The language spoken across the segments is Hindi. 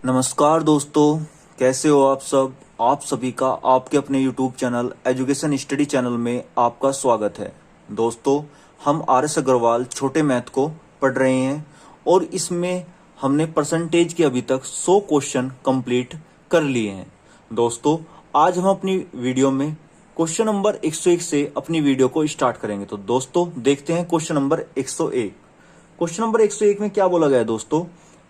नमस्कार दोस्तों, कैसे हो आप सब। आप सभी का आपके अपने YouTube channel education study channel में आपका स्वागत है। दोस्तों, हम RS अग्रवाल छोटे मैथ को पढ़ रहे हैं और इसमें हमने परसेंटेज के अभी तक 100 क्वेश्चन कंप्लीट कर लिए हैं। दोस्तों, आज हम अपनी वीडियो में क्वेश्चन नंबर 101 से अपनी वीडियो को स्टार्ट करेंगे। तो दोस्तों, देखते हैं क्वेश्चन नंबर 101। क्वेश्चन नंबर 101 में क्या बोला गया है दोस्तों।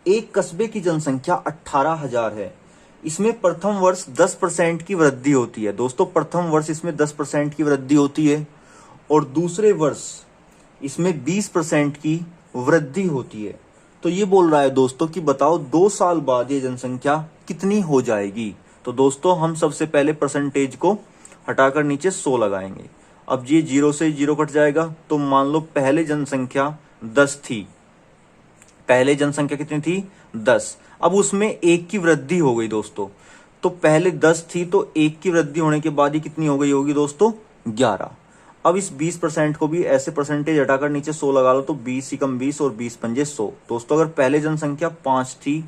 एक कस्बे की जनसंख्या 18,000 है। इसमें प्रथम वर्ष 10% की वृद्धि होती है। दोस्तों, प्रथम वर्ष इसमें 10% की वृद्धि होती है और दूसरे वर्ष इसमें 20% की वृद्धि होती है। तो ये बोल रहा है दोस्तों कि बताओ 2 साल बाद ये जनसंख्या कितनी हो जाएगी। तो दोस्तों, हम सबसे पहले परसेंटेज को हटाकर नीचे 100 लगाएंगे। अब ये 0 से 0 कट जाएगा। तो मान लो पहले जनसंख्या 10 थी। पहले जनसंख्या कितनी थी? 10। अब उसमें 1 की वृद्धि हो गई दोस्तों। तो पहले 10 थी तो 1 की वृद्धि होने के बाद ही कितनी हो गई होगी दोस्तों? 11। अब इस 20% को भी ऐसे परसेंटेज हटाकर नीचे 100 लगा लो। तो 20 एकम 20 और 20 पंजे 100। दोस्तों, अगर पहले जनसंख्या 5 थी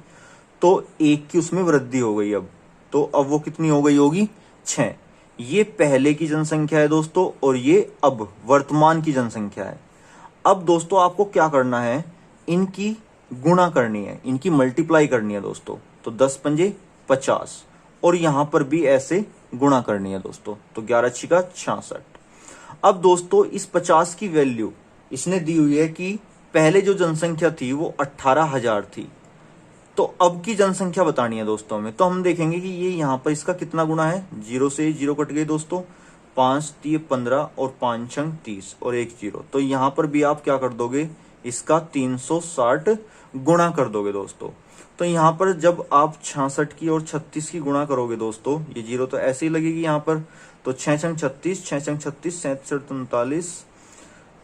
तो 1 की उसमें वृद्धि हो गई। अब वो कितनी हो गई होगी? 6। ये पहले की जनसंख्या है दोस्तों और ये अब वर्तमान की जनसंख्या है। अब दोस्तों, आपको क्या करना है, इनकी गुणा करनी है, इनकी मल्टीप्लाई करनी है दोस्तों। तो 10 पंजे 50 और यहां पर भी ऐसे गुणा करनी है दोस्तों। तो 11 छिका 66। अब दोस्तों, इस 50 की वैल्यू इसने दी हुई है कि पहले जो जनसंख्या थी वो 18,000 थी। तो अब की जनसंख्या बतानी है दोस्तों हमें। तो हम देखेंगे कि ये यहां पर इसका कितना गुना है। 0 से 0 कट गए दोस्तों। 5 3 15 और 5 6 30 और 1 0। तो यहां पर भी आप क्या कर दोगे, इसका 360 गुणा कर दोगे दोस्तों। तो यहां पर जब आप 66 की और 36 की गुणा करोगे दोस्तों, ये 0 तो ऐसे ही लगेगी यहां पर। तो 6 छंग 36, 6 छंग 36, 7 39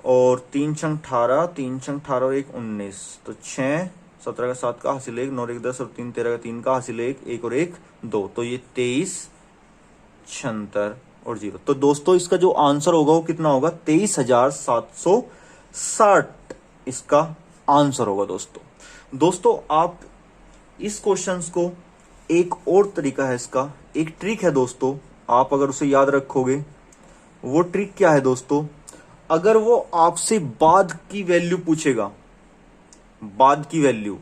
और 3 छंग 18, 3 छंग 18 और 1 19। तो 6 17 का 7 का हासिल 1, 9 1 10 और 3 13 का 3 का हासिल 1, 1 और 1 2। तो ये 23 76 और 0। तो दोस्तों, इसका जो आंसर होगा वो कितना होगा? 23,760 इसका आंसर होगा दोस्तों, आप इस क्वेश्चंस को, एक और तरीका है इसका, एक ट्रिक है दोस्तों, आप अगर उसे याद रखोगे। वो ट्रिक क्या है दोस्तों? अगर वो आपसे बाद की वैल्यू पूछेगा, बाद की वैल्यू,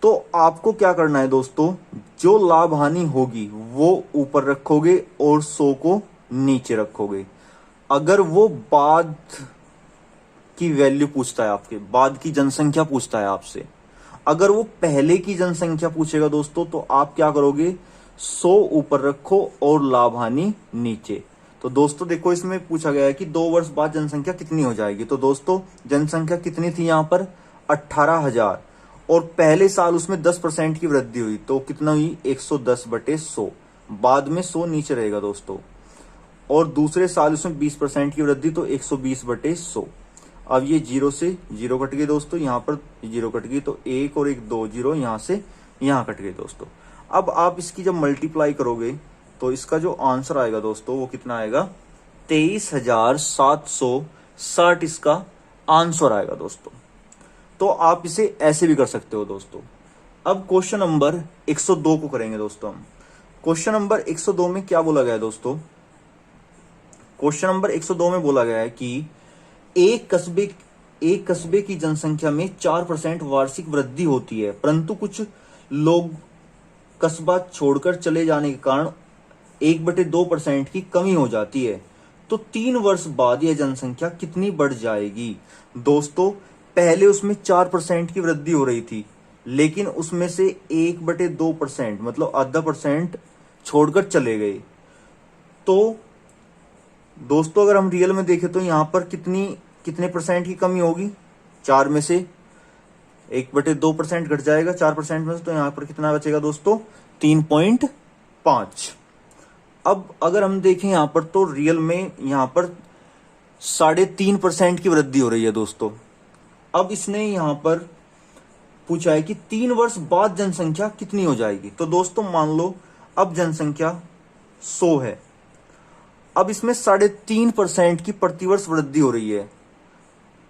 तो आपको क्या करना है दोस्तों, जो लाभ हानि होगी वो ऊपर रखोगे और 100 को नीचे रखोगे। अगर वो बाद की वैल्यू पूछता है, आपके बाद की जनसंख्या पूछता है आपसे, अगर वो पहले की जनसंख्या पूछेगा दोस्तों, तो आप क्या करोगे, 100 ऊपर रखो और लाभ हानि नीचे। तो दोस्तों देखो, इसमें पूछा गया है कि 2 वर्ष बाद जनसंख्या कितनी हो जाएगी। तो दोस्तों, जनसंख्या कितनी थी यहां पर? 18,000 और पहले साल उसमें 10% की वृद्धि हुई। तो कितना हुई? 110/100। बाद में 100 नीचे रहेगा दोस्तों। और दूसरे साल उसमें 20% की वृद्धि, तो 120/100। अब ये 0 से 0 कट गए दोस्तों, यहां पर 0 कट गई। तो 1 और 1 2 0 यहां से यहां कट गए दोस्तों। अब आप इसकी जब मल्टीप्लाई करोगे तो इसका जो आंसर आएगा दोस्तों वो कितना आएगा? 23,760 इसका आंसर आएगा दोस्तों। तो आप इसे ऐसे भी कर सकते हो दोस्तों। अब क्वेश्चन नंबर 102 को करेंगे दोस्तों हम। क्वेश्चन नंबर 102 में क्या बोला गया है दोस्तों? क्वेश्चन नंबर 102 में बोला गया है कि एक कस्बे की जनसंख्या में 4% वार्षिक वृद्धि होती है, परंतु कुछ लोग कस्बा छोड़कर चले जाने के कारण 1/2% की कमी हो जाती है। तो 3 वर्ष बाद यह जनसंख्या कितनी बढ़ जाएगी? दोस्तों, पहले उसमें 4% की वृद्धि हो रही थी, लेकिन उसमें से 1/2% मतलब आधा परसेंट छोड़कर चले गए। तो दोस्तों, अगर हम रियल में देखें तो यहां पर कितने परसेंट की कमी होगी? 4 में से 1/2% घट जाएगा 4% में से। तो यहां पर कितना बचेगा दोस्तों? 3.5। अब अगर हम देखें यहां पर, तो रियल में यहां पर 3.5% की वृद्धि हो रही है दोस्तों। अब इसने यहां पर पूछा है कि 3 वर्ष बाद जनसंख्या कितनी हो जाएगी। तो दोस्तों, मान लो अब जनसंख्या 100 है। अब इसमें 3.5% की प्रतिवर्ष वृद्धि हो रही है।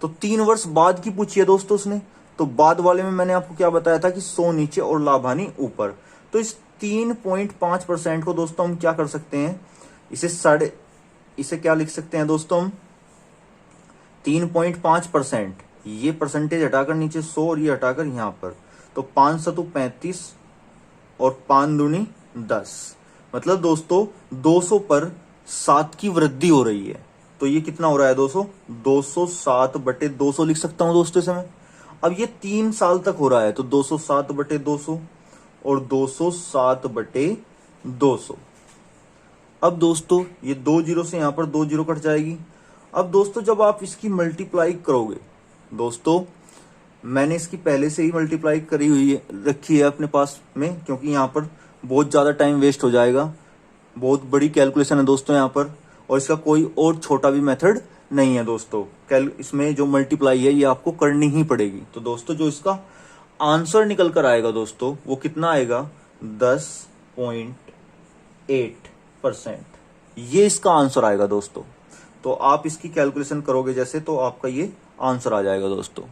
तो 3 वर्ष बाद की पूछी है दोस्तों उसने। तो बाद वाले में मैंने आपको क्या बताया था कि 100 नीचे और लाभ हानि ऊपर। तो इस 3.5% को दोस्तों हम क्या कर सकते हैं, इसे क्या लिख सकते हैं दोस्तों हम 3.5%। ये परसेंटेज हटाकर नीचे 100 और ये हटाकर यहां पर, तो 5 सतु 35 और 5 दूनी 10, मतलब दोस्तों 200 पर 7 की वृद्धि हो रही है। तो ये कितना हो रहा है दोस्तों, 207 बटे 200 लिख सकता हूं दोस्तों इसे मैं। अब ये 3 साल तक हो रहा है, तो 207 बटे 200 और 207 बटे 200। अब दोस्तों ये 2 जीरो से यहां पर 2 जीरो कट जाएगी। अब दोस्तों जब आप इसकी मल्टीप्लाई करोगे, दोस्तों मैंने इसकी पहले से ही मल्टीप्लाई करी हुई है, रखी है अपने पास में, क्योंकि यहाँ पर बहुत ज़्यादा टाइम वेस्ट हो जाएगा। बहुत बड़ी कैलकुलेशन है दोस्तों यहाँ पर, और इसका कोई और छोटा भी मेथड नहीं है दोस्तों। इसमें जो मल्टीप्लाई है ये आपको करनी ही पड़ेगी। तो दोस्तों जो इसका आंसर निकल कर आएगा दोस्तों वो कितना आएगा, 10.8%। ये इसका आंसर आएगा दोस्तों। तो आप इसकी कैलकुलेशन करोगे जैसे, तो आपका ये आंसर आ जाएगा दोस्तों।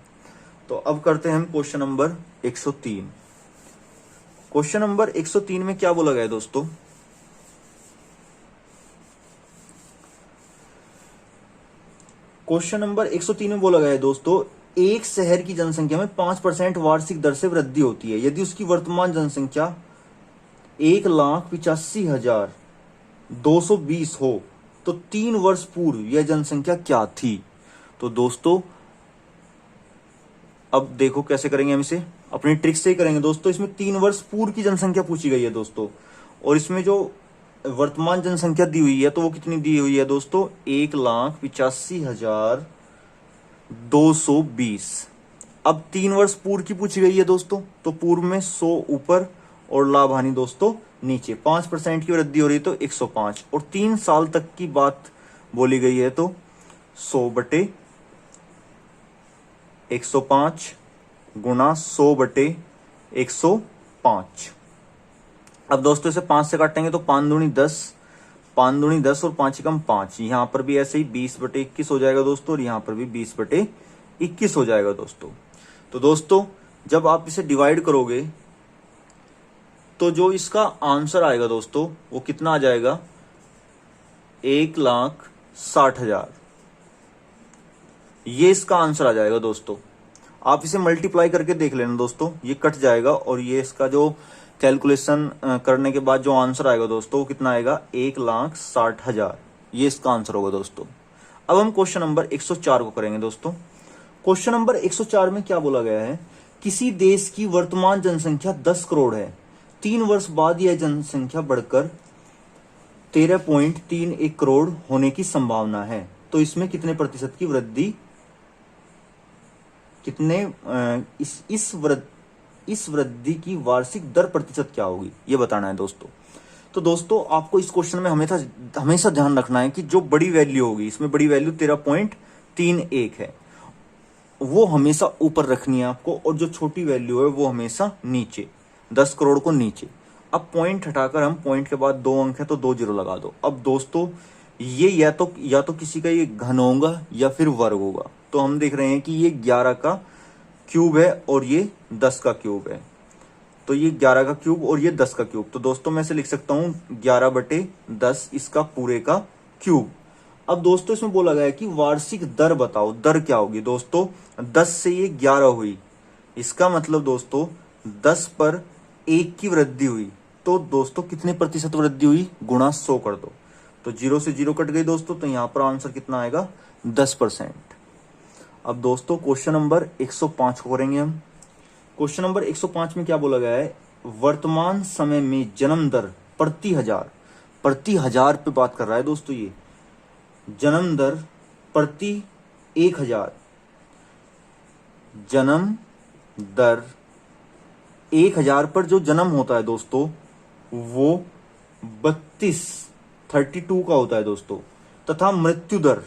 तो अब करते हैं हम क्वेश्चन नंबर 103। क्वेश्चन नंबर 103 में क्या बोला गया है दोस्तों, क्वेश्चन नंबर 103 में बोला गया है दोस्तों, एक शहर की जनसंख्या में 5% वार्षिक दर से वृद्धि होती है यदि उसकी वर्तमान जनसंख्या 1,85,220 हो तो 3 वर्ष पूर्व यह जनसंख्या क्या थी। तो दोस्तों अब देखो कैसे करेंगे, हम इसे अपनी ट्रिक से ही करेंगे दोस्तों। इसमें 3 वर्ष पूर्व की जनसंख्या पूछी गई है दोस्तों, और इसमें जो वर्तमान जनसंख्या दी हुई है तो वो कितनी दी हुई है दोस्तों, 1,85,220। अब 3 वर्ष पूर्व की पूछी गई है दोस्तों, तो पूर्व में 100 ऊपर और लाभ हानि दोस्तों नीचे। 5% की वृद्धि हो रही है तो 105, और 3 साल तक की बात बोली गई है तो 100 बटे 105 गुना 100 बटे 105। अब दोस्तों इसे 5 से काटेंगे तो 5 दूनी 10, 5 दूनी 10 और 5 एकम 5। यहां पर भी ऐसे ही 20 बटे 21 हो जाएगा दोस्तों, और यहां पर भी 20 बटे 21 हो जाएगा दोस्तों। तो दोस्तों जब आप इसे डिवाइड करोगे तो जो इसका आंसर आएगा दोस्तों वो कितना आ जाएगा, 1,60,000। ये इसका आंसर आ जाएगा दोस्तों। आप इसे मल्टीप्लाई करके देख लेना दोस्तों, ये कट जाएगा, और ये इसका जो कैलकुलेशन करने के बाद जो आंसर आएगा दोस्तों वो कितना आएगा, 1,60,000। ये इसका आंसर होगा दोस्तों। अब हम क्वेश्चन नंबर 104 को करेंगे दोस्तों। क्वेश्चन नंबर 104 में क्या बोला गया है, किसी देश की वर्तमान जनसंख्या 10 करोड़ है, 3 वर्ष बाद यह जनसंख्या बढ़कर 13.31 करोड़ होने की संभावना है। तो इसमें कितने प्रतिशत की वृद्धि, इस वृद्धि की वार्षिक दर प्रतिशत क्या होगी, ये बताना है दोस्तों। तो दोस्तों आपको इस क्वेश्चन में हमेशा ध्यान रखना है कि जो बड़ी वैल्यू होगी, इसमें बड़ी वैल्यू 13.31 है, वो हमेशा ऊपर रखनी है आपको, और जो छोटी वैल्यू है वो हमेशा नीचे, 10 करोड़ को नीचे। अब पॉइंट हटाकर हम, पॉइंट के बाद 2 अंक है तो 2 जीरो लगा दो। अब दोस्तों ये या तो किसी का ये घन होगा या फिर वर्ग होगा। तो हम देख रहे हैं कि ये 11 का क्यूब है और ये 10 का क्यूब है, तो ये 11 का क्यूब और ये 10 का क्यूब। तो दोस्तों मैं इसे लिख सकता हूं 11 बटे 10 इसका पूरे का क्यूब। अब दोस्तों इसमें बोला गया है कि वार्षिक दर बताओ, दर क्या होगी दोस्तों, 10 से ये 11 हुई, इसका मतलब दोस्तों 10 पर 1 की वृद्धि हुई, तो दोस्तों कितने प्रतिशत वृद्धि हुई, गुणा 100 कर दो, तो 0 से 0 कट गई दोस्तों, तो यहां पर आंसर कितना आएगा, 10%। अब दोस्तों क्वेश्चन नंबर 105 को करेंगे हम। क्वेश्चन नंबर 105 में क्या बोला गया है, वर्तमान समय में जन्म दर प्रति हजार पे बात कर रहा है दोस्तों। ये जन्म दर प्रति 1000, जन्म दर 1000 पर जो जन्म होता है दोस्तों वो 32 का होता है दोस्तों, तथा मृत्यु दर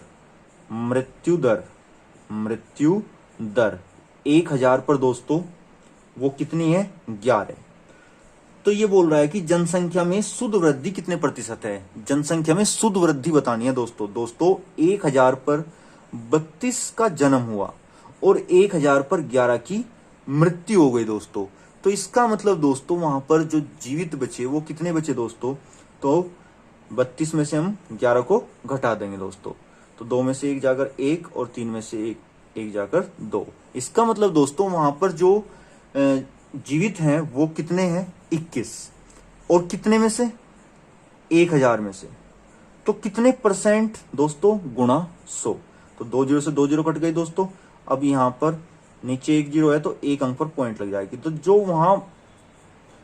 1000 पर दोस्तों वो कितनी है, 11। तो ये बोल रहा है कि जनसंख्या में शुद्ध वृद्धि कितने प्रतिशत है, जनसंख्या में शुद्ध वृद्धि बतानी है दोस्तों। 1000 पर 32 का जन्म हुआ और 1000 पर 11 की मृत्यु हो गई दोस्तों। तो इसका मतलब दोस्तों वहां पर जो जीवित बचे वो कितने बचे दोस्तों, तो 32 में से हम 11 को घटा देंगे दोस्तों, तो 2 में से 1 जाकर 1 और 3 में से 1 जाकर 2। इसका मतलब दोस्तों वहां पर जो जीवित हैं वो कितने हैं, 21, और कितने में से, 1000 में से, तो कितने परसेंट दोस्तों, गुणा 100। तो 2 जीरो से 2 जीरो कट गई दोस्तों। अब यहां पर नीचे 1 जीरो है तो 1 अंक पर पॉइंट लग जाएगी, तो जो वहां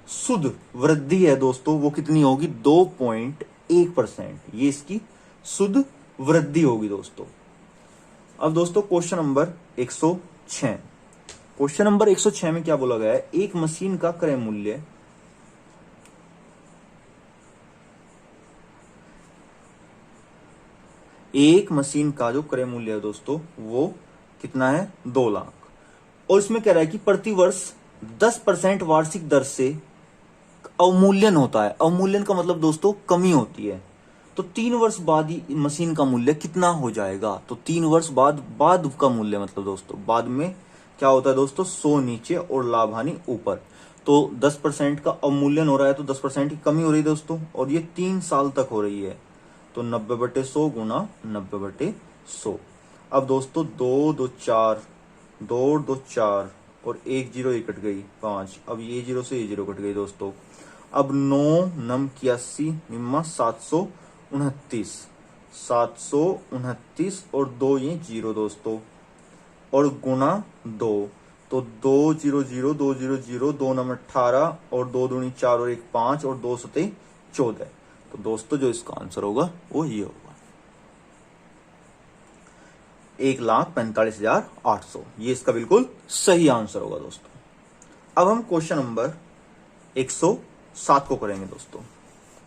शुद्ध वृद्धि है दोस्तों वो कितनी होगी, 2.1%। ये इसकी शुद्ध वृद्धि होगी दोस्तों। अब दोस्तों क्वेश्चन नंबर 106। क्वेश्चन नंबर 106 में क्या बोला गया है, एक मशीन का क्रय मूल्य एक मशीन का जो क्रय मूल्य है दोस्तों वो कितना है, 2 लाख। और इसमें कह रहा है कि प्रतिवर्ष 10% वार्षिक दर से अवमूल्यन होता है। अवमूल्यन का मतलब दोस्तों कमी होती है। तो 3 वर्ष बाद ही मशीन का मूल्य कितना हो जाएगा, तो 3 वर्ष बाद का मूल्य मतलब दोस्तों, बाद में क्या होता है दोस्तों, 100 नीचे और लाभ हानि ऊपर। तो 10% का अवमूल्यन हो रहा है तो 10% की कमी हो रही है दोस्तों, और ये 3 साल तक हो रही है। तो 90/100 गुना 90/100। अब दोस्तों 2 2 4, 2 2 4 और 1 जीरो ये कट गई 5। अब ये जीरो से ये जीरो कट गई दोस्तों। अब 9 9 81 निम्मा 729, 729 और 2 ये जीरो दोस्तों, और गुना 2। तो 2 0 0 2 0 0 2 9 18 और 2 दूनी 4 और 1 5 और 2 सते 14। तो दोस्तों जो इसका आंसर होगा वो ये होगा 1,45,800। ये इसका बिल्कुल सही आंसर होगा दोस्तों। अब हम क्वेश्चन नंबर 107 को करेंगे दोस्तों।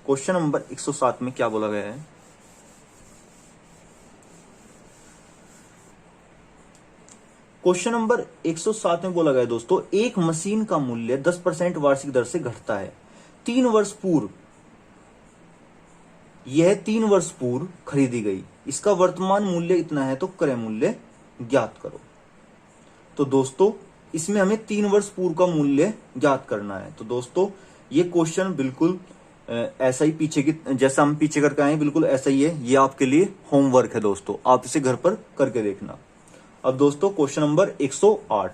क्वेश्चन नंबर 107 में क्या बोला गया है, क्वेश्चन नंबर 107 में बोला गया है दोस्तों, एक मशीन का मूल्य 10% वार्षिक दर से घटता है। 3 वर्ष पूर्व यह 3 वर्ष पूर्व खरीदी गई, इसका वर्तमान मूल्य इतना है तो क्रय मूल्य ज्ञात करो। तो दोस्तों इसमें हमें 3 वर्ष पूर्व का मूल्य ज्ञात करना है। तो दोस्तों ये क्वेश्चन बिल्कुल ऐसा ही पीछे की जैसा हम पीछे करके आए बिल्कुल ऐसा ही है। ये आपके लिए होमवर्क है दोस्तों, आप इसे घर पर करके देखना। अब दोस्तों क्वेश्चन नंबर 108,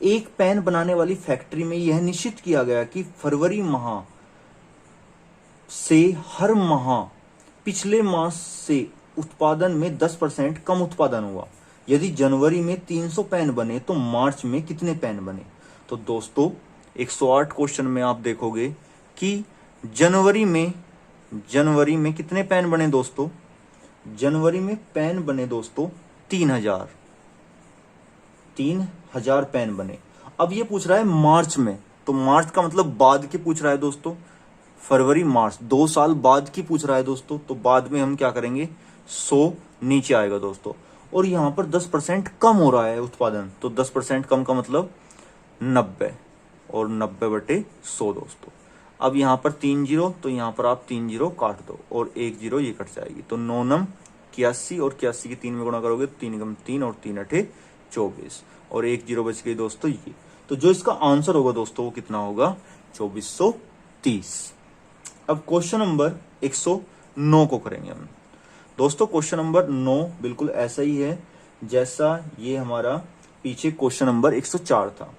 एक पेन बनाने वाली फैक्ट्री में यह निश्चित किया गया कि फरवरी माह से हर माह पिछले मास से उत्पादन में 10% कम उत्पादन हुआ। यदि जनवरी में 300 पेन बने तो मार्च में कितने पेन बने। तो दोस्तों 108 क्वेश्चन में आप देखोगे कि जनवरी में कितने पेन बने दोस्तों, जनवरी में पेन बने दोस्तों 3000 पेन बने। अब ये पूछ रहा है मार्च में, तो मार्च का मतलब बाद के पूछ रहा है दोस्तों, फरवरी मार्च 2 साल बाद की पूछ रहा है दोस्तों। तो बाद में हम क्या करेंगे, 100 नीचे आएगा दोस्तों, और यहां पर 10% कम हो रहा है उत्पादन, तो 10% कम का मतलब 90 और 90/100 दोस्तों। अब यहां पर 3 जीरो, तो यहां पर आप 3 जीरो काट दो और 1 जीरो ये कट जाएगी। तो 9 9 81 और 81 की 3 में गुणा करोगे 3 गम 3 और 3 8 24 और 1 जीरो बच गई दोस्तों ये। तो जो इसका आंसर होगा दोस्तों वो कितना होगा, 2430। अब क्वेश्चन नंबर 109 को करेंगे हम दोस्तों। क्वेश्चन नंबर 9 बिल्कुल ऐसा ही है जैसा ये हमारा पीछे क्वेश्चन नंबर 104 था।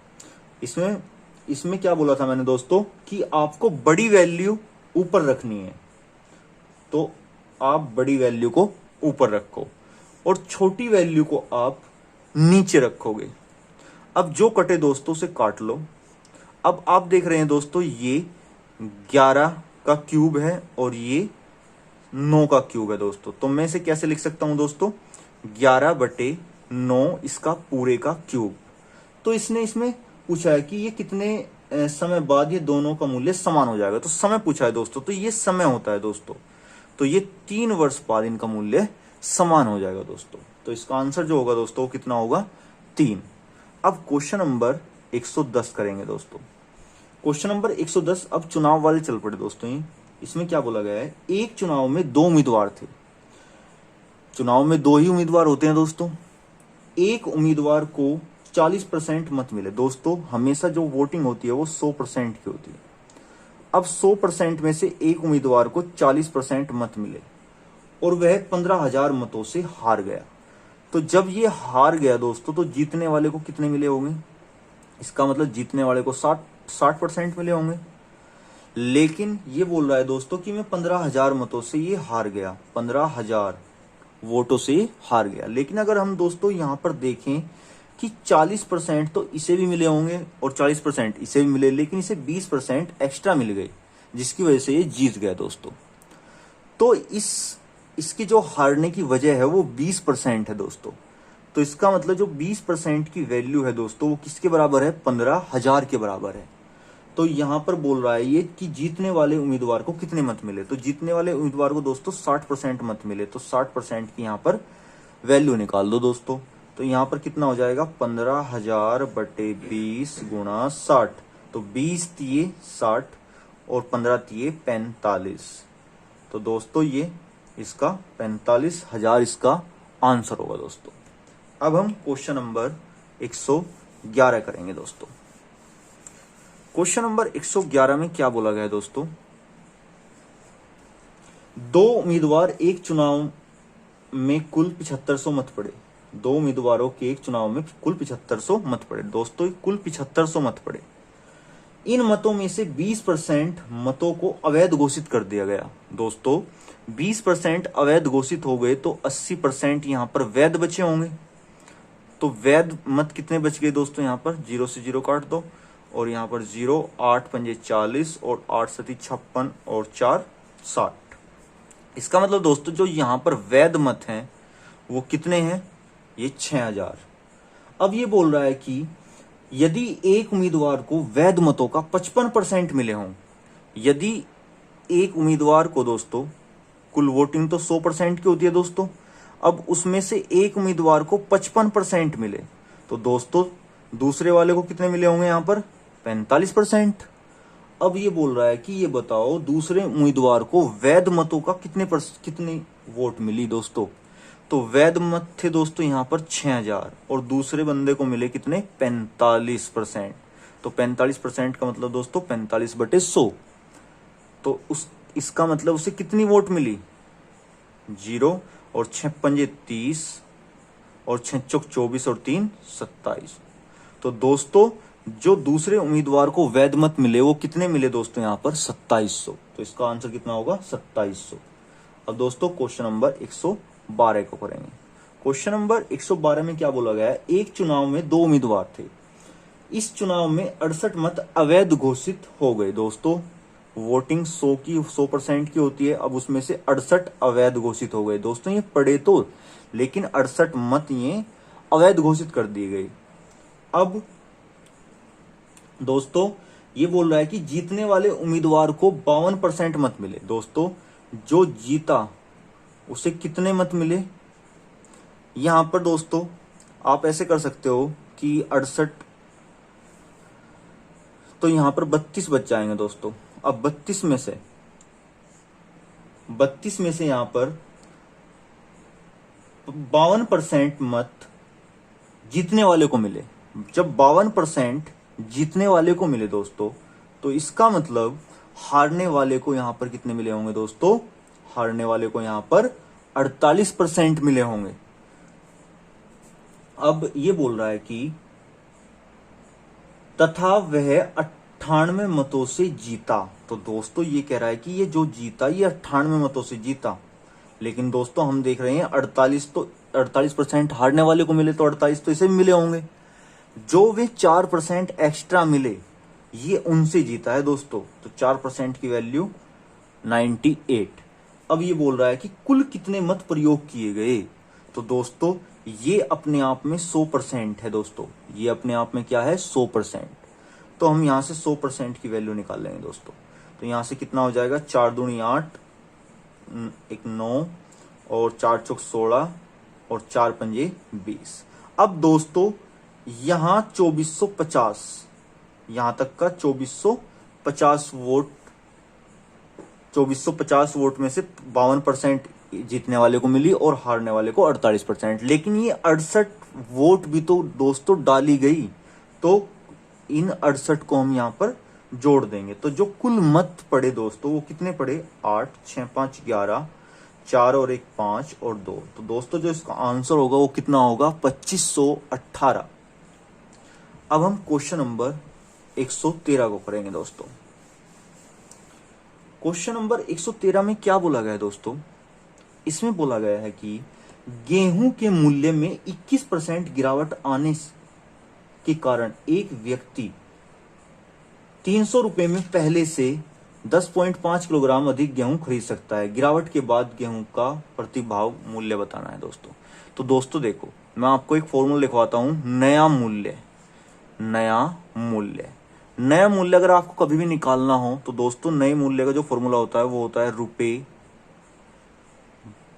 इसमें क्या बोला था मैंने दोस्तों कि आपको बड़ी वैल्यू ऊपर रखनी है, तो आप बड़ी वैल्यू को ऊपर रखो और छोटी वैल्यू को आप नीचे रखोगे। अब जो कटे दोस्तों से काट लो। अब आप देख रहे हैं दोस्तों ये 11 का क्यूब है और ये 9 का क्यूब है दोस्तों। तो मैं इसे कैसे लिख सकता हूं दोस्तों, 11/9 इसका पूरे का क्यूब। तो इसने इसमें पूछा है कि ये कितने समय बाद ये दोनों का मूल्य समान हो जाएगा। तो समय पूछा है दोस्तों, तो ये समय होता है दोस्तों। तो ये 3 वर्ष बाद इनका मूल्य समान हो जाएगा दोस्तों। तो इसका आंसर जो होगा दोस्तों वो कितना होगा, 3। अब क्वेश्चन नंबर 110 करेंगे दोस्तों। क्वेश्चन नंबर 110 अब चुनाव वाले चल पड़े दोस्तों। इसमें क्या बोला गया है, एक चुनाव में 2 उम्मीदवार थे। चुनाव में 2 ही उम्मीदवार होते हैं दोस्तों। एक उम्मीदवार को 40% मत मिले। दोस्तों हमेशा जो वोटिंग होती है वो 100% की होती है। अब 100% में से एक उम्मीदवार को 40% मत मिले और वह 15,000 मतों से हार गया। तो जब ये हार गया दोस्तों, तो जीतने वाले को कितने मिले होंगे? इसका मतलब जीतने वाले को 60% मिले होंगे। लेकिन ये बोल रहा है दोस्तों कि मैं 15,000 मतों से ये हार गया, 15,000 वोटों से हार गया। लेकिन अगर हम दोस्तों यहां पर देखें कि 40% तो इसे भी मिले होंगे और 40% इसे भी मिले, लेकिन इसे 20% एक्स्ट्रा मिल गए, जिसकी वजह से ये जीत गया दोस्तों। तो इसकी जो हारने की वजह है वो 20% है दोस्तों। तो इसका मतलब जो 20% की वैल्यू है दोस्तों, वो किसके बराबर है? 15,000 के बराबर है। तो यहां पर बोल रहा है ये कि जीतने वाले उम्मीदवार को कितने मत मिले। तो जीतने वाले उम्मीदवार को दोस्तों 60% मत मिले। तो 60% की यहां पर वैल्यू निकाल दो दोस्तों। तो यहां पर कितना हो जाएगा? 15,000 बटे 20 गुणा 60। तो 20 तिये 60 और 15 तिये 45। तो दोस्तों ये इसका 45,000 इसका आंसर होगा दोस्तों। अब हम क्वेश्चन नंबर 111 करेंगे दोस्तों। क्वेश्चन नंबर 111 में क्या बोला गया है दोस्तों? दो उम्मीदवार एक चुनाव में कुल 7500 मत पड़े। दो उम्मीदवारों के एक चुनाव में कुल 7500 मत पड़े दोस्तों, कुल 7500 मत पड़े। इन मतों में से 20% मतों को अवैध घोषित कर दिया गया। दोस्तों 20% अवैध घोषित हो गए तो 80% यहां पर वैध बचे होंगे। तो वैध मत कितने बच गए दोस्तों? यहां पर 0 से 0 काट दो और यहां पर 0, 8 पंजे 40 और 8 सती 56 और 4 60। इसका मतलब दोस्तों जो यहां पर वैध मत हैं वो कितने हैं? ये 6000। अब ये बोल रहा है कि यदि एक उम्मीदवार को वैध मतों का 55% मिले हों, यदि एक उम्मीदवार को दोस्तों, कुल वोटिंग तो 100% की होती है दोस्तों, अब उसमें से एक उम्मीदवार को 55% मिले, तो दोस्तों दूसरे वाले को कितने मिले होंगे? यहां पर 45%। अब ये बोल रहा है कि ये बताओ दूसरे उम्मीदवार को वैध मतों का कितनी वोट मिली दोस्तों? तो वैध मत थे दोस्तों यहां पर 6000 और दूसरे बंदे को मिले कितने? 45%। तो 45% का मतलब दोस्तों 45 बटे 100। तो इसका मतलब उसे कितनी वोट मिली? 0 और 6 पंजे 30 और 6 चौक 24 और 3 27। तो दोस्तों जो दूसरे उम्मीदवार को वैध मत मिले वो कितने मिले दोस्तों? यहां पर 2700। तो इसका आंसर कितना होगा? 2700। अब दोस्तों क्वेश्चन नंबर 112 को करेंगे। क्वेश्चन नंबर 112 में क्या बोला गया है? एक चुनाव में दो उम्मीदवार थे। इस चुनाव में 68 मत अवैध घोषित हो गए। दोस्तों वोटिंग 100% की होती है, अब उसमें से 68 अवैध घोषित हो गए। दोस्तों ये पढ़े तो, लेकिन 68 मत ये अवैध घोषित कर दिए गए। अब दोस्तों ये बोल रहा है कि जीतने वाले उम्मीदवार को 52% मत मिले। दोस्तों जो जीता उसे कितने मत मिले? यहां पर दोस्तों आप ऐसे कर सकते हो कि 68, तो यहां पर 32 बच जाएंगे दोस्तों। अब 32 में से यहां पर 52% मत जीतने वाले को मिले। जब 52% जीतने वाले को मिले दोस्तों, तो इसका मतलब हारने वाले को यहां पर कितने मिले होंगे दोस्तों? हारने वाले को यहां पर 48% मिले होंगे। अब ये बोल रहा है कि तथा वह 98 मतों से जीता। तो दोस्तों ये कह रहा है कि ये जो जीता ये 98 मतों से जीता। लेकिन दोस्तों हम देख रहे हैं 48% हारने वाले को मिले, तो 48 तो इसे भी मिले होंगे। जो वे 4% एक्स्ट्रा मिले ये उनसे जीता है दोस्तों। तो 4% की वैल्यू 98। अब ये बोल रहा है कि कुल कितने मत प्रयोग किए गए। तो दोस्तों ये अपने आप में 100% है दोस्तों। ये अपने आप में क्या है? 100%। तो हम यहां से 100% की वैल्यू निकाल लेंगे दोस्तों। तो यहां से कितना हो जाएगा? 4 दूनी 8, 1 9 और 4 चौक 16 और 4 पंजे 20। अब दोस्तों यहां 2450, यहां तक का 2450 वोट, 2450 वोट में से 52% जीतने वाले को मिली और हारने वाले को 48%। लेकिन ये 68 वोट भी तो दोस्तों डाली गई, तो इन 68 को हम यहाँ पर जोड़ देंगे तो जो कुल मत पड़े दोस्तों वो कितने पड़े, 8, 6, 5, 11, 4 और 1, 5 और 2। तो दोस्तों जो इसका आंसर होगा वो कितना होगा, 2518। अब हम क्वेश्चन नंबर 113 को करेंगे दोस्तों। क्वेश्चन नंबर 113 में क्या बोला गया है दोस्तों, इसमें बोला गया है कि गेहूं के मूल्य में 21% गिरावट आने के कारण एक व्यक्ति 300 रुपए में पहले से 10.5 किलोग्राम अधिक गेहूं खरीद सकता है। गिरावट के बाद गेहूं का प्रतिभाव मूल्य बताना है दोस्तों। तो दोस्तों देखो, मैं आपको एक फॉर्मूला लिखवाता हूं, नया मूल्य। नया मूल्य अगर आपको कभी भी निकालना हो तो दोस्तों नए मूल्य का जो फॉर्मूला होता है वो होता है रुपए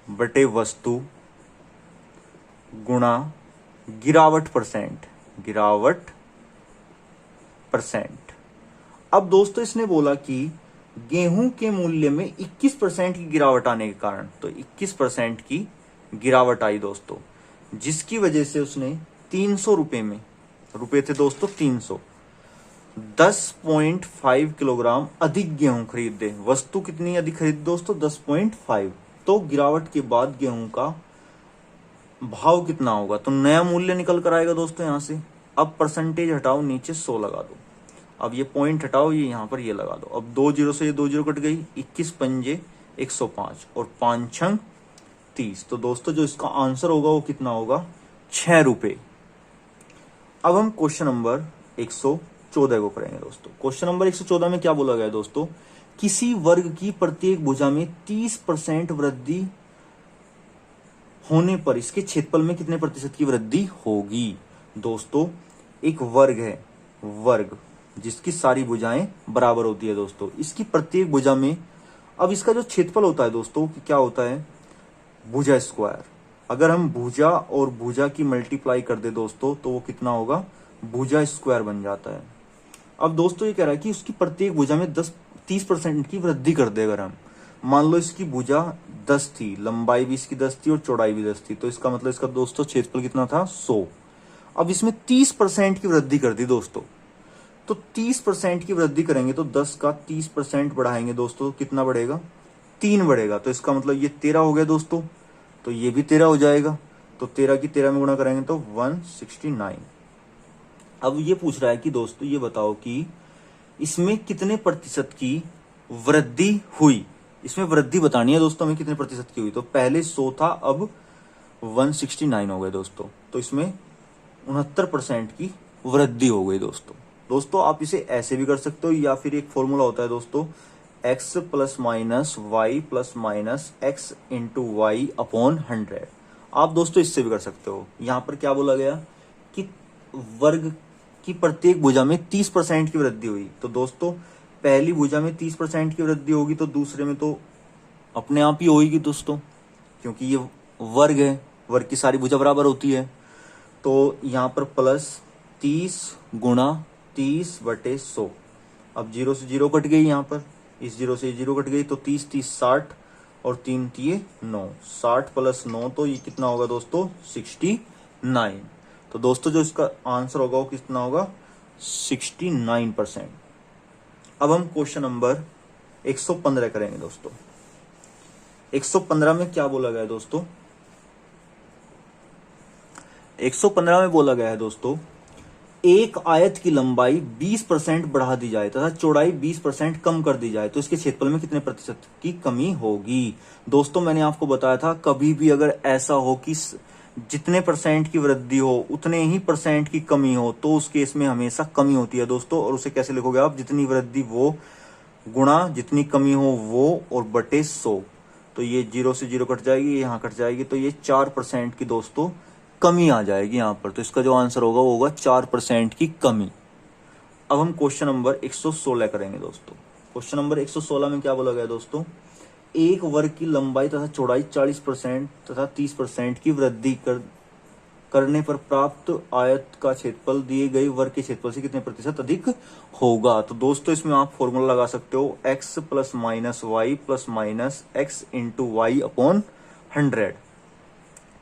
बटे वस्तु गुणा गिरावट परसेंट। अब दोस्तों इसने बोला कि गेहूं के मूल्य में 21% की गिरावट आने के कारण, तो 21% की गिरावट आई दोस्तों, जिसकी वजह से उसने 300 रुपए में, रुपए थे दोस्तों 300, 10.5 किलोग्राम अधिक गेहूं खरीदे। वस्तु कितनी अधिक खरीदी दोस्तों, 10.5। तो गिरावट के बाद गेहूं का भाव कितना होगा, तो नया मूल्य निकल कर आएगा दोस्तों यहां से। अब परसेंटेज हटाओ, नीचे 100 लगा दो। अब ये पॉइंट हटाओ, ये यहां पर ये लगा दो। अब 2 जीरो से ये 2 जीरो कट गई, 21 पंजे 105 और 5 छंग 30। तो दोस्तों जो इसका आंसर होगा वो कितना होगा, 6 रुपए। अब हम क्वेश्चन नंबर 114 को करेंगे दोस्तों। क्वेश्चन नंबर 114 में क्या बोला गया है दोस्तों, किसी वर्ग की प्रत्येक भुजा में 30% वृद्धि होने पर इसके क्षेत्रफल में कितने प्रतिशत की वृद्धि होगी। दोस्तों एक वर्ग है, वर्ग जिसकी सारी भुजाएं बराबर होती है दोस्तों, इसकी प्रत्येक भुजा में, अब इसका जो क्षेत्रफल होता है दोस्तों क्या होता है, भुजा स्क्वायर। अगर हम भुजा और भुजा की मल्टीप्लाई कर दे दोस्तों तो वो कितना होगा, भुजा स्क्वायर बन जाता है। अब दोस्तों ये कह रहा है कि उसकी प्रत्येक भुजा में 30% की वृद्धि कर दे। अगर हम मान लो इसकी भुजा 10 थी, लंबाई भी इसकी 10 थी और चौड़ाई भी 10 थी, तो इसका मतलब इसका दोस्तों क्षेत्रफल कितना था, 100। अब इसमें 30% की वृद्धि कर दी दोस्तों, तो 30% की वृद्धि करेंगे तो 10 का 30% बढ़ाएंगे दोस्तों, कितना बढ़ेगा, 3 बढ़ेगा। तो इसका मतलब ये 13 हो गया दोस्तों, तो ये भी 13 हो जाएगा। तो 13 की 13 में गुणा करेंगे तो 169। अब ये पूछ रहा है कि दोस्तों ये बताओ कि इसमें कितने प्रतिशत की वृद्धि हुई। इसमें वृद्धि बतानी है दोस्तों हमें, कितने प्रतिशत की हुई। तो पहले 100 था, अब 169 हो गए दोस्तों, तो इसमें 69% की वृद्धि हो गई दोस्तों। दोस्तों आप इसे ऐसे भी कर सकते हो, या फिर एक फॉर्मूला होता है दोस्तों, x plus minus Y plus minus X into Y upon 100। आप दोस्तों इससे भी कर सकते हो। यहां पर क्या बोला गया कि वर्ग की प्रत्येक भुजा में 30% की वृद्धि हुई, तो दोस्तों पहली भुजा में 30% की वृद्धि होगी तो दूसरे में तो अपने आप ही होगी दोस्तों, क्योंकि ये वर्ग है, वर्ग की सारी भुजा बराबर होती है। तो यहां पर प्लस 30 गुणा 30 बटे 100। अब 0 से 0 कट गई, यहां पर इस 0 से 0 कट गई, तो 30 30 60 और 3 3 9, 60 प्लस 9 तो ये कितना होगा दोस्तों, 69। तो दोस्तों जो इसका आंसर होगा वो कितना होगा, 69%। अब हम क्वेश्चन नंबर 115 करेंगे दोस्तों। 115 में क्या बोला गया है दोस्तों, 115 में बोला गया है दोस्तों, एक आयत की लंबाई 20% बढ़ा दी जाए तथा चौड़ाई 20% कम कर दी जाए तो इसके क्षेत्रफल में कितने प्रतिशत की कमी होगी। दोस्तों मैंने आपको बताया था, कभी भी अगर ऐसा हो कि जितने परसेंट की वृद्धि हो उतने ही परसेंट की कमी हो, तो उस केस में हमेशा कमी होती है दोस्तों। और उसे कैसे लिखोगे आप, जितनी वृद्धि वो गुणा जितनी कमी हो वो और बटे 100। तो ये 0 से 0 कट जाएगी, यहाँ कट जाएगी, तो ये 4% की दोस्तों कमी आ जाएगी यहाँ पर। तो इसका जो आंसर होगा वो होगा 4% की कमी। अब हम क्वेश्चन नंबर 116 करेंगे दोस्तों। क्वेश्चन नंबर 116 में क्या बोला गया दोस्तों, एक वर्ग की लंबाई तथा चौड़ाई 40% तथा 30% की वृद्धि करने पर प्राप्त आयत का क्षेत्रफल दिए गए वर्ग के क्षेत्रफल से कितने प्रतिशत अधिक होगा। तो दोस्तों इसमें आप फॉर्मूला लगा सकते हो, x plus minus Y plus minus X into Y upon 100।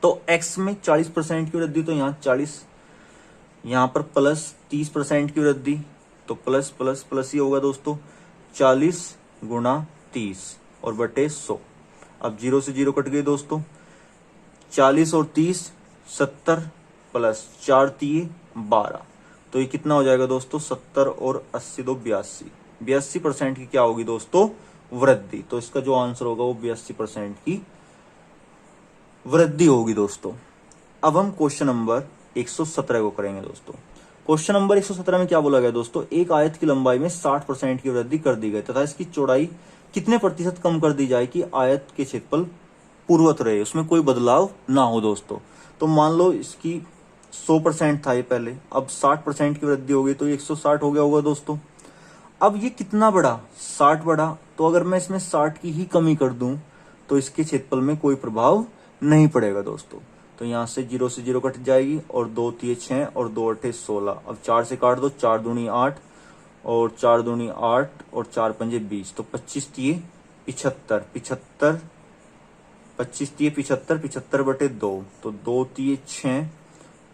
तो x में 40% की वृद्धि, तो यहाँ 40, यहाँ पर प्लस 30% की वृद्धि, तो प्लस प्लस प्लस ही होगा दोस्तों, 40 गुणा 30 और बटे 100। अब 0 से 0 कट गई दोस्तों, 40 और 30 70 प्लस 4 तिये 12, तो ये कितना हो जाएगा दोस्तों, 70 और 80 दो 82% की क्या होगी दोस्तों, वृद्धि। तो इसका जो आंसर होगा वो 82% की वृद्धि होगी दोस्तों। अब हम क्वेश्चन नंबर 117 को करेंगे दोस्तों। क्वेश्चन नंबर 117 में क्या बोला गया दोस्तों, एक आयत की लंबाई में 60% की वृद्धि कर दी गई तथा इसकी चौड़ाई कितने प्रतिशत कम कर दी जाए कि आयत के क्षेत्रफल पूर्ववत रहे, उसमें कोई बदलाव ना हो दोस्तों। तो मान लो इसकी 100% था ये पहले, अब 60% की वृद्धि हो गई तो ये 160 हो गया होगा दोस्तों। अब ये कितना बढ़ा, 60 बढ़ा, तो अगर मैं इसमें 60 की ही कमी कर दूं तो इसके क्षेत्रफल में कोई प्रभाव नहीं पड़ेगा दोस्तों। तो यहाँ से 0 से 0 कट जाएगी और 2 तिये 6 और 2 अठे 16। अब 4 से काट दो, 4 दूनी 8 और 4 दूनी 8 और 4 पंजे 20, तो 25 तिये 75, 75 25 तिये 75, 75 बटे 2, तो 2 तिये 6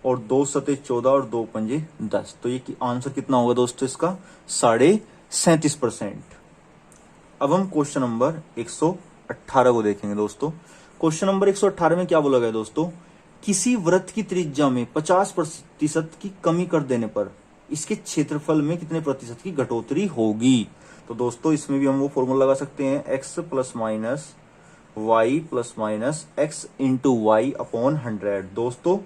और 2 सते 14 और 2 पंजे 10। तो ये आंसर कितना होगा दोस्तों इसका, 37.5%। अब हम क्वेश्चन नंबर 118 को देखेंगे दोस्तों। क्वेश्चन नंबर 118 में क्या बोला गया दोस्तों, किसी वृत्त की त्रिज्या में 50% की कमी कर देने पर इसके क्षेत्रफल में कितने प्रतिशत की घटोतरी होगी। तो दोस्तों इसमें भी हम वो फॉर्मूला लगा सकते हैं, x plus minus Y plus minus X into Y upon 100। दोस्तों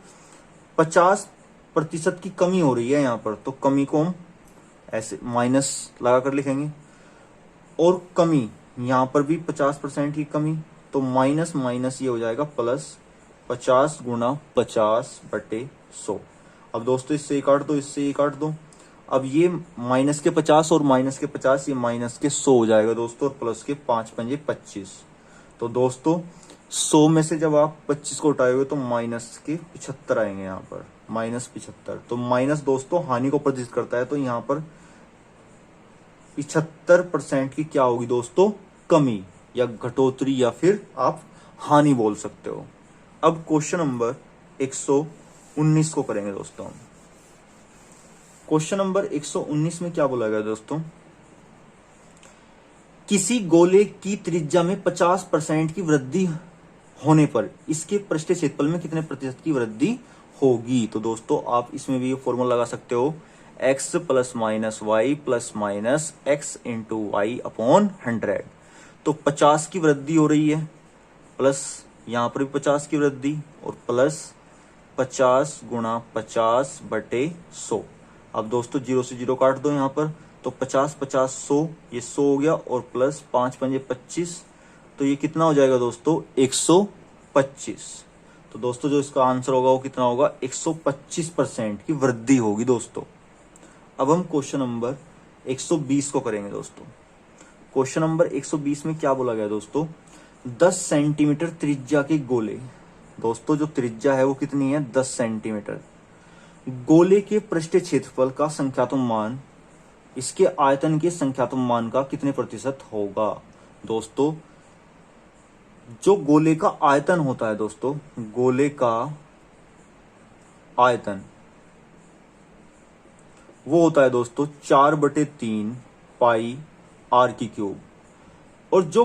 50% की कमी हो रही है यहाँ पर, तो कमी को हम ऐसे माइनस लगा कर लिखेंगे, और कमी यहाँ पर भी 50% की कमी, तो माइनस माइनस ये हो जाएगा प्लस, 50 गुणा 50 बटे 100। अब दोस्तों इससे ये काट दो, इससे ये काट दो, अब ये माइनस के 50 और माइनस के 50 ये माइनस के 100 हो जाएगा दोस्तों, और प्लस के 5 पंजे 25। तो दोस्तों 100 में से जब आप 25 को उठाओगे तो माइनस के 75 आएंगे, यहाँ पर माइनस 75। तो माइनस दोस्तों हानि को प्रदर्शित करता है, तो यहाँ पर 75% की क्या होगी दोस्तों, कमी या घटोतरी, या फिर आप हानि बोल सकते हो। अब क्वेश्चन नंबर 119 को करेंगे दोस्तों। क्वेश्चन नंबर 119 में क्या बोला गया दोस्तों, किसी गोले की त्रिज्या में 50% की वृद्धि होने पर इसके पृष्ठीय क्षेत्रफल में कितने प्रतिशत की वृद्धि होगी। तो दोस्तों आप इसमें भी ये फॉर्मूला लगा सकते हो, x plus minus Y plus minus X into Y upon 100। तो 50 की वृद्धि हो रही है, प्लस यहाँ पर भी 50 की वृद्धि, और प्लस 50 गुणा 50 बटे 100। अब दोस्तों 0 से 0 काट दो यहाँ पर, तो 50 50 100, ये 100 हो गया, और प्लस 5 पंजे 25, तो ये कितना हो जाएगा दोस्तों, 125। तो दोस्तों जो इसका आंसर होगा वो कितना होगा, 125% की वृद्धि होगी दोस्तों। अब हम क्वेश्चन नंबर 120 को करेंगे दोस्तों। क्वेश्चन नंबर 120 में क्या बोला गया दोस्तों, 10 सेंटीमीटर त्रिज्या के गोले, दोस्तों जो त्रिज्या है वो कितनी है, 10 सेंटीमीटर, गोले के पृष्ठीय क्षेत्रफल का संख्यात्मक मान इसके आयतन के संख्यात्मक मान का कितने प्रतिशत होगा। दोस्तों जो गोले का आयतन होता है दोस्तों, गोले का आयतन वो होता है दोस्तों 4/3 पाई आर की क्यूब, और जो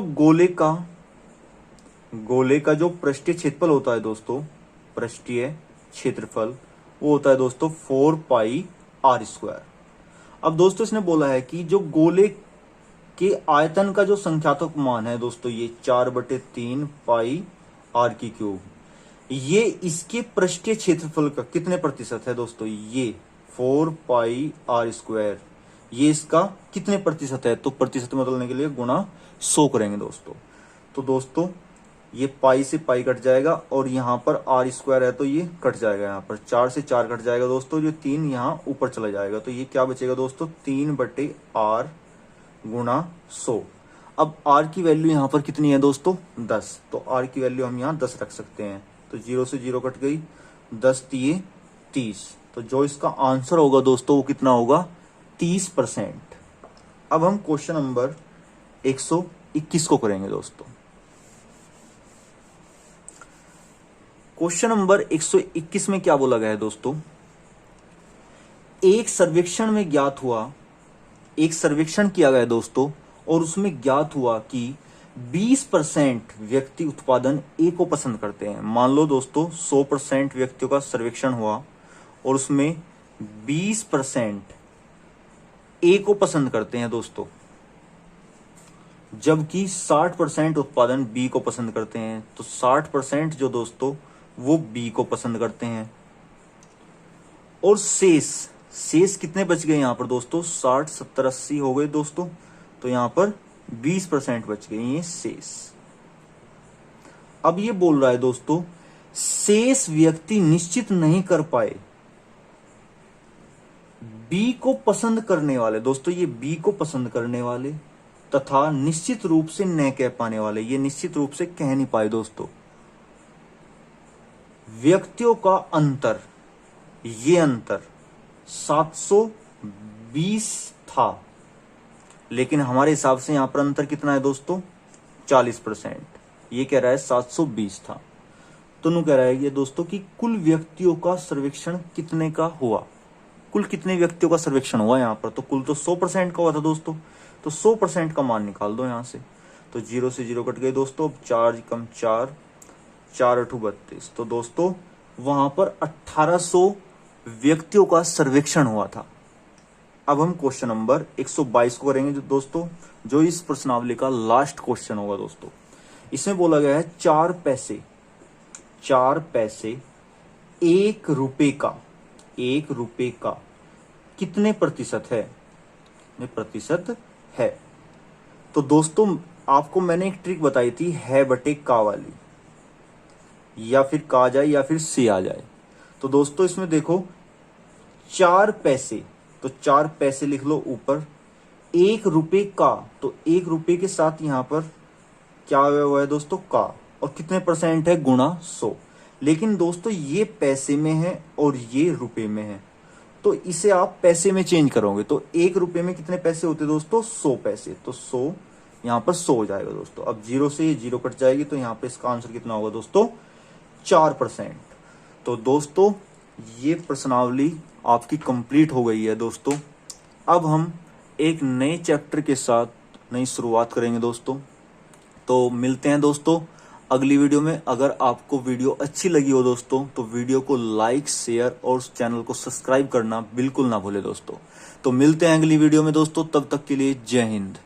गोले का जो पृष्ठीय क्षेत्रफल होता है दोस्तों, पृष्ठीय क्षेत्रफल वो होता है दोस्तों 4 पाई आर स्क्वायर। अब दोस्तों इसने बोला है कि जो गोले के आयतन का जो संख्यात्मक मान है दोस्तों, ये 4/3 पाई आर की क्यूब, ये इसके पृष्ठीय क्षेत्रफल का कितने प्रतिशत है दोस्तों, ये 4 पाई आर स्क्वायर, ये इसका कितने प्रतिशत है। तो प्रतिशत में बदलने के लिए गुणा 100 करेंगे दोस्तों। तो दोस्तों ये पाई से पाई कट जाएगा, और यहाँ पर आर स्क्वायर है तो ये कट जाएगा, यहाँ पर 4 से 4 कट जाएगा दोस्तों, जो 3 यहाँ ऊपर चला जाएगा, तो ये क्या बचेगा दोस्तों, 3/r गुणा 100। अब r की वैल्यू यहाँ पर कितनी है दोस्तों, 10, तो r की वैल्यू हम यहाँ 10 रख सकते हैं। तो 0 से 0 कट गई, 10 तिये 30, तो जो इसका आंसर होगा दोस्तों वो कितना होगा, 30%। अब हम क्वेश्चन नंबर 121 को करेंगे दोस्तों। क्वेश्चन नंबर 121 में क्या बोला गया है दोस्तों, एक सर्वेक्षण किया गया है दोस्तों, और उसमें ज्ञात हुआ कि 20% व्यक्ति उत्पादन ए को पसंद करते हैं। मान लो दोस्तों 100% व्यक्तियों का सर्वेक्षण हुआ और उसमें 20% ए को पसंद करते हैं दोस्तों, जबकि 60% उत्पादन बी को पसंद करते हैं। तो 60% जो दोस्तों वो बी को पसंद करते हैं, और शेष कितने बच गए यहां पर दोस्तों, 60 70 80 हो गए दोस्तों, तो यहां पर 20% बच गए ये शेष। अब ये बोल रहा है दोस्तों, शेष व्यक्ति निश्चित नहीं कर पाए बी को पसंद करने वाले, दोस्तों ये बी को पसंद करने वाले तथा निश्चित रूप से न कह पाने वाले, ये निश्चित रूप से कह नहीं पाए दोस्तों। व्यक्तियों का अंतर, ये अंतर 720 था, लेकिन हमारे हिसाब से यहां पर अंतर कितना है दोस्तों, 40%। ये कह रहा है 720 था, तो नु कह रहा है ये दोस्तों कि कुल व्यक्तियों का सर्वेक्षण कितने का हुआ, कुल कितने व्यक्तियों का सर्वेक्षण हुआ यहां पर, तो कुल तो 100% का हुआ था दोस्तों, तो 100% का मान निकाल दो यहां से। तो 0 से 0 कट गए दोस्तों, 4 कम 4, 4 8 32, तो दोस्तों वहां पर 1800 व्यक्तियों का सर्वेक्षण हुआ था। अब हम क्वेश्चन नंबर 122 को करेंगे दोस्तों, जो इस प्रश्नावली का लास्ट क्वेश्चन होगा दोस्तों। इसमें बोला गया है 4 पैसे 1 रुपए का कितने प्रतिशत है, प्रतिशत है। तो दोस्तों आपको मैंने एक ट्रिक बताई थी, है बटे का वाली, या फिर का आ जाए या फिर से आ जाए। तो दोस्तों इसमें देखो 4 पैसे, तो 4 पैसे लिख लो ऊपर, 1 रुपए का, तो 1 रुपए के साथ यहां पर क्या हुआ है दोस्तों, का, और कितने परसेंट है, गुणा 100। लेकिन दोस्तों ये पैसे में है और ये रुपए में है, तो इसे आप पैसे में चेंज करोगे, तो 1 रुपए में कितने पैसे होते दोस्तों, 100 पैसे, तो 100 यहां पर 100 हो जाएगा दोस्तों। अब 0 से 0 कट जाएगी, तो यहां पे इसका आंसर कितना होगा दोस्तों, 4%। तो दोस्तों ये प्रश्नावली आपकी कंप्लीट हो गई है दोस्तों। अब हम एक नए चैप्टर के साथ नई शुरुआत करेंगे दोस्तों। तो मिलते हैं दोस्तों अगली वीडियो में। अगर आपको वीडियो अच्छी लगी हो दोस्तों, तो वीडियो को लाइक, शेयर और चैनल को सब्सक्राइब करना बिल्कुल ना भूले दोस्तों। तो मिलते हैं अगली वीडियो में दोस्तों, तब तक के लिए जय हिंद।